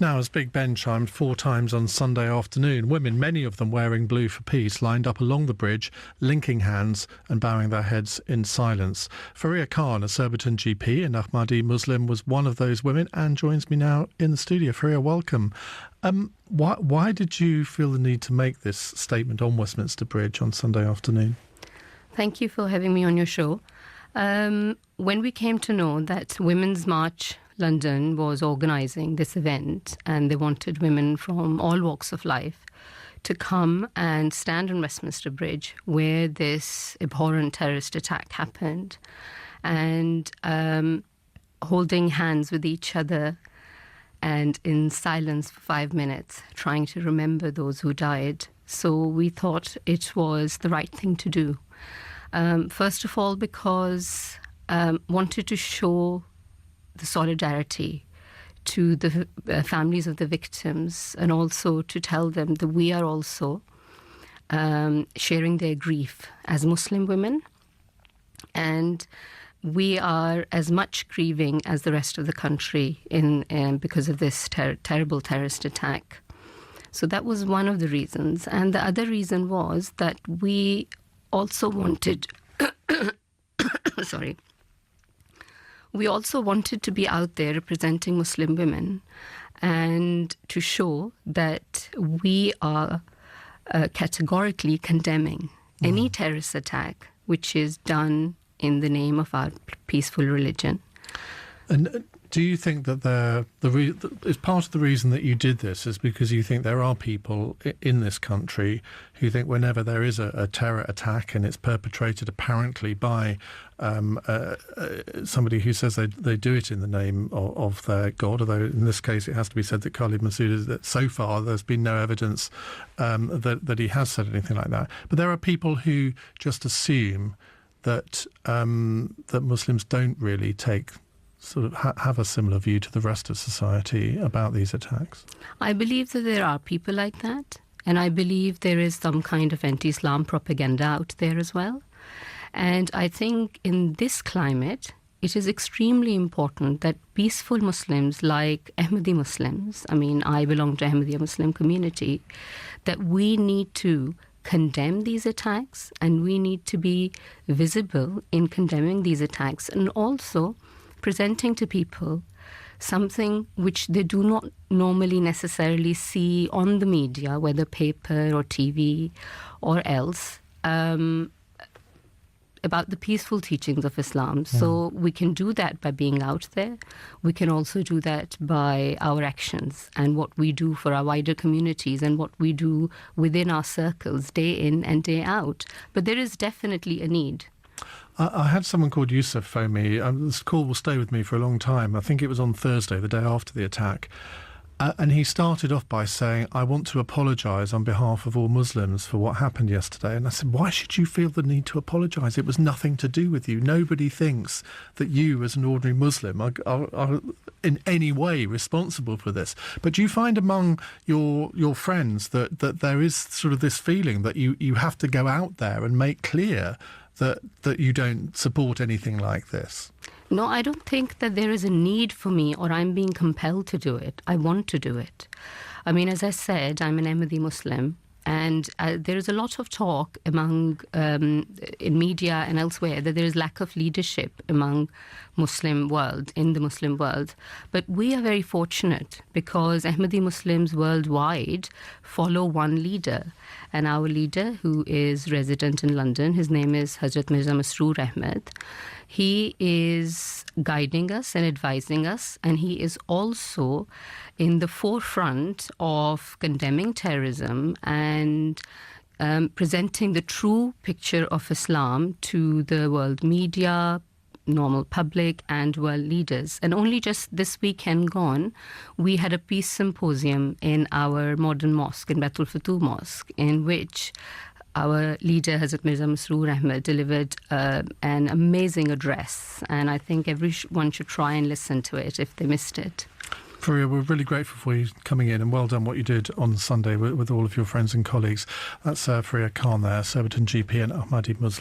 Now, as Big Ben chimed 4 times on Sunday afternoon, women, many of them wearing blue for peace, lined up along the bridge, linking hands and bowing their heads in silence. Fariha Khan, a Surbiton GP and Ahmadi Muslim, was one of those women and joins me now in the studio. Fariha, welcome. Why did you feel the need to make this statement on Westminster Bridge on Sunday afternoon? Thank you for having me on your show. When we came to know that Women's March London was organising this event and they wanted women from all walks of life to come and stand on Westminster Bridge where this abhorrent terrorist attack happened, and holding hands with each other and in silence for 5 minutes trying to remember those who died. So we thought it was the right thing to do. First of all, because wanted to show the solidarity to the families of the victims, and also to tell them that we are also sharing their grief as Muslim women, and we are as much grieving as the rest of the country because of this terrible terrorist attack. So that was one of the reasons. And the other reason was that we also wanted we also wanted to be out there representing Muslim women and to show that we are categorically condemning any terrorist attack which is done in the name of our peaceful religion. And do you think that is part of the reason that you did this is because you think there are people in this country who think whenever there is a terror attack and it's perpetrated apparently by somebody who says they do it in the name of their God, although in this case it has to be said that Khalid Masood, that so far there's been no evidence that he has said anything like that. But there are people who just assume that that Muslims don't really have a similar view to the rest of society about these attacks. I believe that there are people like that, and I believe there is some kind of anti-Islam propaganda out there as well. And I think in this climate, it is extremely important that peaceful Muslims like Ahmadi Muslims, I belong to Ahmadi Muslim community, that we need to condemn these attacks, and we need to be visible in condemning these attacks, and also presenting to people something which they do not normally necessarily see on the media, whether paper or TV or else, about the peaceful teachings of Islam. So we can do that by being out there. We can also do that by our actions and what we do for our wider communities and what we do within our circles day in and day out. But there is definitely a need. I had someone called Yusuf phone me. This call will stay with me for a long time. I think it was on Thursday, the day after the attack. And he started off by saying, I want to apologise on behalf of all Muslims for what happened yesterday. And I said, why should you feel the need to apologise? It was nothing to do with you. Nobody thinks that you, as an ordinary Muslim, are in any way responsible for this. But do you find among your friends that there is sort of this feeling that you have to go out there and make clear that you don't support anything like this? No, I don't think that there is a need for me or I'm being compelled to do it. I want to do it. As I said, I'm an Ahmadi Muslim, and there is a lot of talk in media and elsewhere that there is lack of leadership in the Muslim world. But we are very fortunate because Ahmadi Muslims worldwide follow one leader. And our leader, who is resident in London, his name is Hazrat Mirza Masroor Ahmed. He is guiding us and advising us, and he is also in the forefront of condemning terrorism and presenting the true picture of Islam to the world media, normal public and world leaders. And only just this weekend gone, we had a peace symposium in our modern mosque, in Baitul Futuh Mosque, in which our leader, Hazrat Mirza Masroor Ahmed, delivered an amazing address. And I think everyone should try and listen to it if they missed it. Fariha, we're really grateful for you coming in, and well done what you did on Sunday with all of your friends and colleagues. That's Fariha Khan there, Surbiton GP and Ahmadi Muslim.